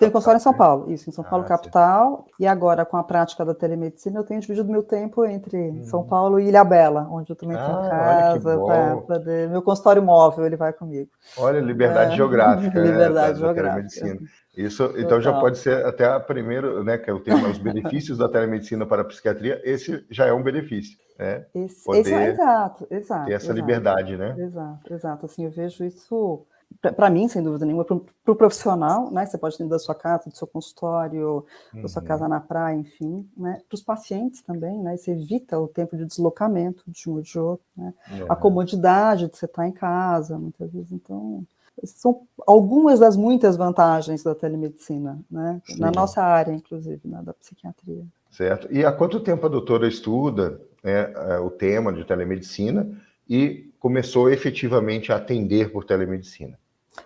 Tenho consultório em São Paulo, isso, em São Paulo, Ah, capital, e agora com a prática da telemedicina eu tenho dividido meu tempo entre São Paulo e Ilhabela, onde eu também tenho olha que casa, para bom. poder... Meu consultório móvel, ele vai comigo. Olha, liberdade geográfica, né, Liberdade da geográfica, telemedicina. Isso, então já total. pode ser até a primeira, né, que é o tema, os benefícios da telemedicina para a psiquiatria, esse já é um benefício, né? Poder Exato, ter exato, essa exato, liberdade, né? exato, exato. Assim, eu vejo isso, para mim, sem dúvida nenhuma, para o profissional, né? Você pode ter da sua casa, do seu consultório, da sua casa na praia, enfim, né? Para os pacientes também, né? Você evita o tempo de deslocamento de um ou de outro, né? A comodidade de você estar em casa, muitas vezes. Então, são algumas das muitas vantagens da telemedicina, né? Na Sim, nossa área, inclusive, né? Da psiquiatria. certo. E há quanto tempo a doutora estuda, né, o tema de telemedicina e começou efetivamente a atender por telemedicina?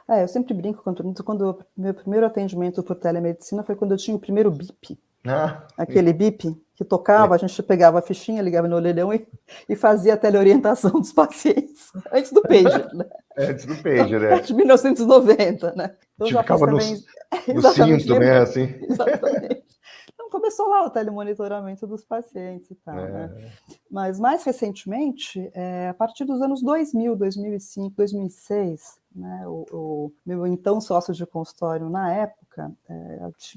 Eu sempre brinco quando meu primeiro atendimento por telemedicina foi quando eu tinha o primeiro BIP. Ah, Aquele BIP que tocava, a gente pegava a fichinha, ligava no orelhão e fazia a teleorientação dos pacientes, antes do pager, né? antes do Então, pager, é né? de 1990, né? Eu Te já fiz ficava também, no exatamente, cinto, né, assim. exatamente. Então começou lá o telemonitoramento dos pacientes e tal, né? É. Mas mais recentemente, a partir dos anos 2000, 2005, 2006, né, o meu então sócio de consultório na época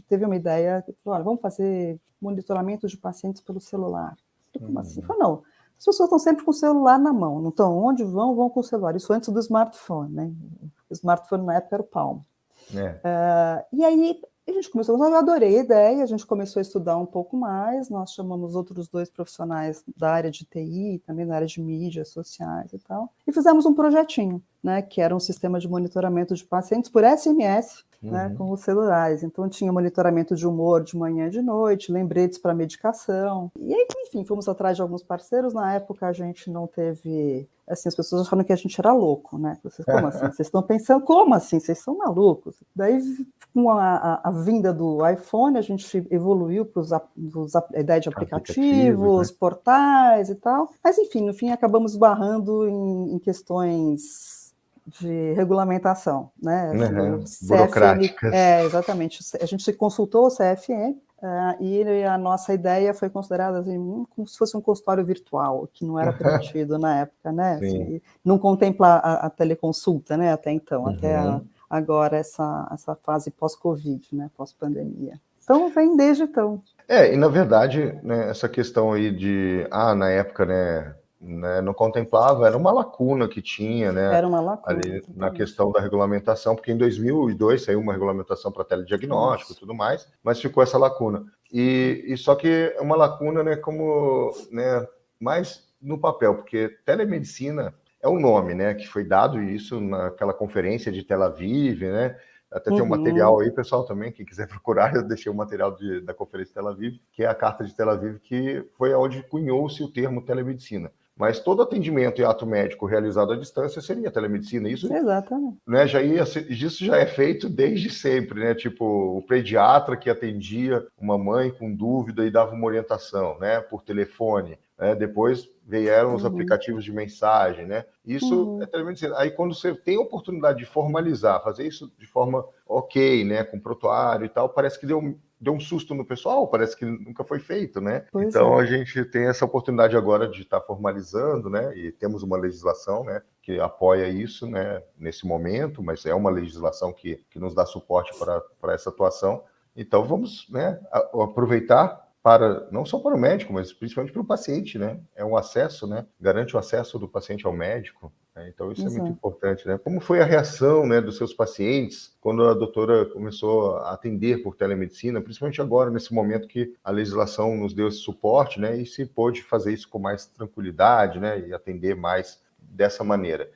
teve uma ideia, falou, olha, vamos fazer monitoramento de pacientes pelo celular. Eu falei, como assim? Ele falou, não, as pessoas estão sempre com o celular na mão, não estão onde vão com o celular. Isso antes do smartphone, né? O smartphone na época era o Palm. É. E aí a gente começou, eu adorei a ideia, a gente começou a estudar um pouco mais, nós chamamos outros 2 profissionais da área de TI, também da área de mídias sociais e tal, e fizemos um projetinho, né, que era um sistema de monitoramento de pacientes por SMS, né, com os celulares. Então tinha monitoramento de humor de manhã e de noite, lembretes para medicação. E aí, enfim, fomos atrás de alguns parceiros. Na época a gente não teve, assim, as pessoas acharam que a gente era louco, né? Vocês, como assim? Vocês estão pensando, como assim? Vocês são malucos? Daí, com a vinda do iPhone, a gente evoluiu para a ideia de Aplicativos, né? aplicativos, portais e tal. Mas, enfim, no fim acabamos esbarrando em questões de regulamentação, né? O CFM, Burocráticas. exatamente. A gente consultou o CFM e a nossa ideia foi considerada assim, como se fosse um consultório virtual, que não era permitido na época, né? Assim, não contempla a teleconsulta, né? Até então, agora essa fase pós-Covid, né? Pós-pandemia. Então, vem desde então. E na verdade, né, essa questão aí de, na época, né, não contemplava, era uma lacuna que tinha, né, Era uma lacuna, ali na totalmente. questão da regulamentação, porque em 2002 saiu uma regulamentação para telediagnóstico e Isso. tudo mais, mas ficou essa lacuna. E só que é uma lacuna, né, como, né, mais no papel, porque telemedicina é o nome, né, que foi dado isso naquela conferência de Tel Aviv, né. Até tem um material aí, pessoal, também, quem quiser procurar, eu deixei o material da Conferência de Tel Aviv, que é a Carta de Tel Aviv, que foi onde cunhou-se o termo telemedicina. Mas todo atendimento e ato médico realizado à distância seria telemedicina. Isso, exatamente, né, isso já é feito desde sempre, né? Tipo, o pediatra que atendia uma mãe com dúvida e dava uma orientação, né, por telefone. Depois vieram os aplicativos de mensagem, né? Isso é telemedicina. Aí quando você tem a oportunidade de formalizar, fazer isso de forma ok, né, com prontuário e tal, parece que deu um susto no pessoal, parece que nunca foi feito, né? Então a gente tem essa oportunidade agora de estar formalizando, né? E temos uma legislação, né, que apoia isso, né, nesse momento, mas é uma legislação que nos dá suporte para essa atuação. Então vamos, né, aproveitar não só para o médico, mas principalmente para o paciente, né? É um acesso, né? Garante o acesso do paciente ao médico. Né? Então isso é muito importante, né? Como foi a reação, né, dos seus pacientes quando a doutora começou a atender por telemedicina, principalmente agora, nesse momento que a legislação nos deu esse suporte, né? E se pôde fazer isso com mais tranquilidade, né? E atender mais dessa maneira.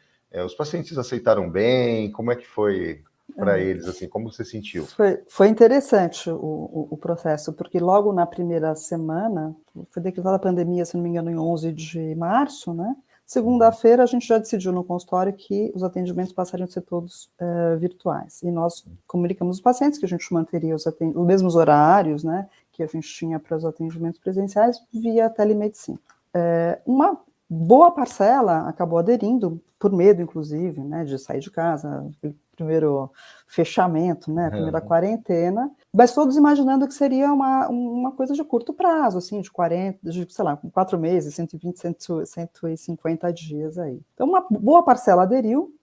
Os pacientes aceitaram bem? Como é que foi para eles, assim? Como você sentiu? Foi interessante o processo, porque logo na primeira semana, foi decretada a pandemia, se não me engano, em 11 de março, né? Segunda-feira, a gente já decidiu no consultório que os atendimentos passariam a ser todos virtuais. E nós comunicamos os pacientes que a gente manteria os mesmos horários, né, que a gente tinha para os atendimentos presenciais via telemedicina. Uma boa parcela acabou aderindo, por medo, inclusive, né, de sair de casa. primeiro fechamento, né, a primeira quarentena, mas todos imaginando que seria uma coisa de curto prazo, assim, sei lá, 4 meses, 120, 150 dias aí. Então, uma boa parcela aderiu.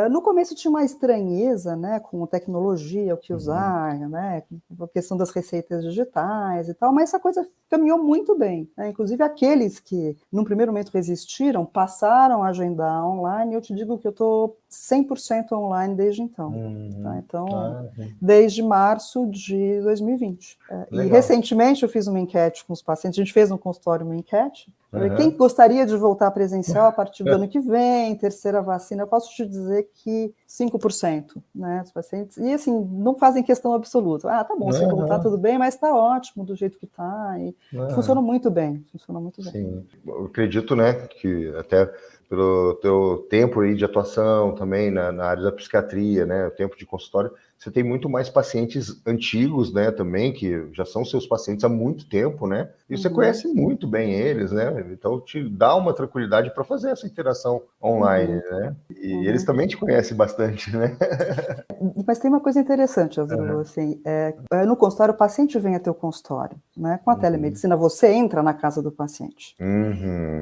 No começo tinha uma estranheza, né, com tecnologia, o que usar, né, a questão das receitas digitais e tal, mas essa coisa caminhou muito bem, né? Inclusive aqueles que, num primeiro momento, resistiram, passaram a agendar online, e eu te digo que eu estou 100% online desde então. Tá? Então, desde março de 2020. E recentemente eu fiz uma enquete com os pacientes, a gente fez no consultório uma enquete, quem gostaria de voltar presencial a partir do ano que vem, terceira vacina, eu posso te dizer que 5%, né, dos pacientes, e assim, não fazem questão absoluta. Tá bom, se voltar tudo bem, mas tá ótimo do jeito que tá, e funcionou muito bem, Sim, eu acredito, né, que até pelo teu tempo aí de atuação também na área da psiquiatria, né, o tempo de consultório, você tem muito mais pacientes antigos, né, também, que já são seus pacientes há muito tempo, né, e você conhece muito bem eles, né, então te dá uma tranquilidade para fazer essa interação online, né, e eles também te conhecem bastante, né. Mas tem uma coisa interessante, Asdrubal, assim, no consultório o paciente vem até o consultório, né, com a telemedicina você entra na casa do paciente.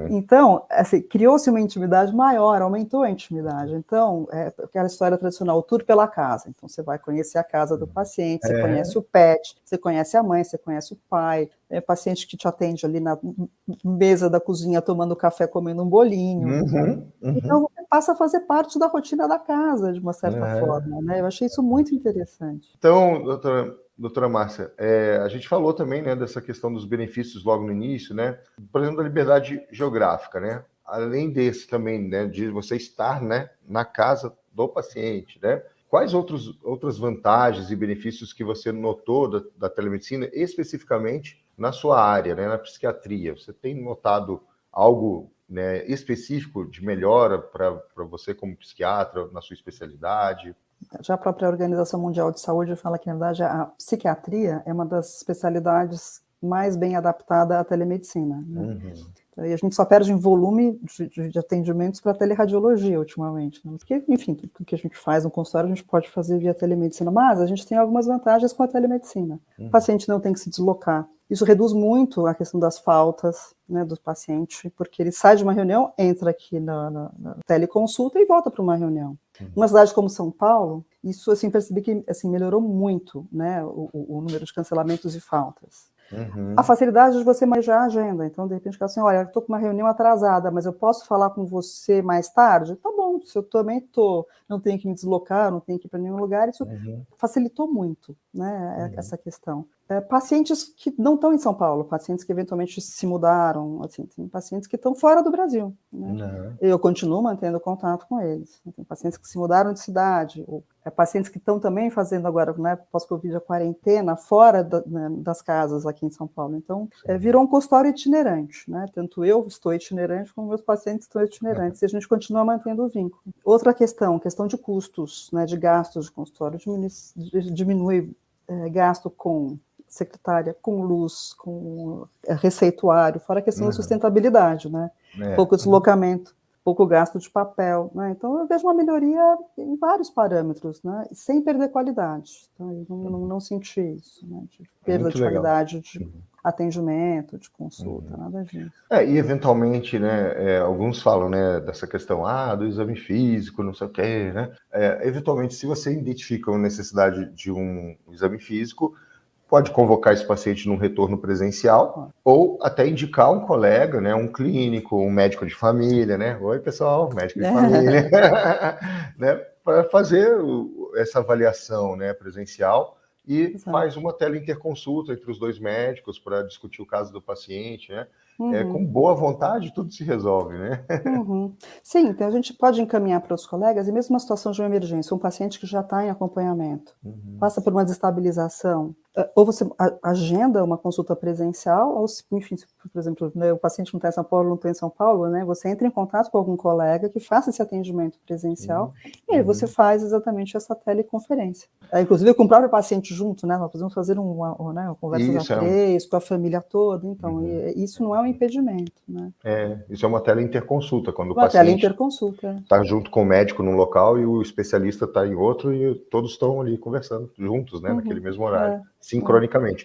Então, assim, criou-se uma intimidade maior, aumentou a intimidade. Então, aquela história tradicional, o tour pela casa. Então, você vai conhecer a casa do paciente, você conhece o pet, você conhece a mãe, você conhece o pai, paciente que te atende ali na mesa da cozinha tomando café, comendo um bolinho. Então, você passa a fazer parte da rotina da casa, de uma certa forma, né? Eu achei isso muito interessante. Então, doutora Márcia, a gente falou também, né, dessa questão dos benefícios logo no início, né? Por exemplo, da liberdade geográfica, né? Além desse também, né, de você estar, né, na casa do paciente, né? Quais outras vantagens e benefícios que você notou da telemedicina, especificamente na sua área, né, na psiquiatria? Você tem notado algo, né, específico de melhora para você como psiquiatra, na sua especialidade? Já a própria Organização Mundial de Saúde fala que, na verdade, a psiquiatria é uma das especialidades mais bem adaptada à telemedicina, né? E a gente só perde em volume de atendimentos para teleradiologia ultimamente, né? Porque, enfim, tudo que a gente faz no consultório a gente pode fazer via telemedicina, mas a gente tem algumas vantagens com a telemedicina. O paciente não tem que se deslocar. Isso reduz muito a questão das faltas, né, do paciente, porque ele sai de uma reunião, entra aqui na teleconsulta e volta para uma reunião. Numa cidade como São Paulo, isso, assim, percebi que, assim, melhorou muito, né, o número de cancelamentos e faltas. A facilidade de você manejar a agenda. Então, de repente, fala assim, olha, eu estou com uma reunião atrasada, mas eu posso falar com você mais tarde? Tá bom, se eu também estou, não tenho que me deslocar, não tenho que ir para nenhum lugar, isso facilitou muito, né, essa questão. Pacientes que não estão em São Paulo, pacientes que eventualmente se mudaram, assim, tem pacientes que estão fora do Brasil, né? Eu continuo mantendo contato com eles. Tem pacientes que se mudaram de cidade, ou pacientes que estão também fazendo agora, né, pós-Covid, a quarentena, fora das casas aqui em São Paulo. Então, virou um consultório itinerante, né? Tanto eu estou itinerante, como meus pacientes estão itinerantes, e a gente continua mantendo o vínculo. Outra questão de custos, né, de gastos de consultório, diminui gasto com secretária, com luz, com receituário, fora a questão da sustentabilidade, né? Pouco deslocamento, pouco gasto de papel, né? Então eu vejo uma melhoria em vários parâmetros, né? Sem perder qualidade. Então eu não senti isso, né? De perda de qualidade de atendimento, de consulta, nada disso. E eventualmente, né, alguns falam, né, dessa questão, do exame físico, não sei o quê, né? Eventualmente, se você identifica uma necessidade de um exame físico, pode convocar esse paciente num retorno presencial ou até indicar um colega, né, um clínico, um médico de família, né? Oi, pessoal, médico de família, né, para fazer essa avaliação, né, presencial e faz uma teleinterconsulta entre os dois médicos para discutir o caso do paciente, né? Com boa vontade, tudo se resolve, né? Sim, então a gente pode encaminhar para os colegas, e mesmo uma situação de uma emergência, um paciente que já está em acompanhamento, passa por uma desestabilização, ou você agenda uma consulta presencial, ou, enfim, se, por exemplo, né, o paciente não está em São Paulo, não está em São Paulo, né, você entra em contato com algum colega que faça esse atendimento presencial, e aí você faz exatamente essa teleconferência. Inclusive com o próprio paciente junto, né, nós podemos fazer uma conversa a 3, com a família toda, então, isso não é um impedimento, né. Isso é uma teleinterconsulta, quando o Uma paciente teleinterconsulta, está junto com o médico num local e o especialista está em outro e todos estão ali conversando juntos, né, naquele mesmo horário, sincronicamente.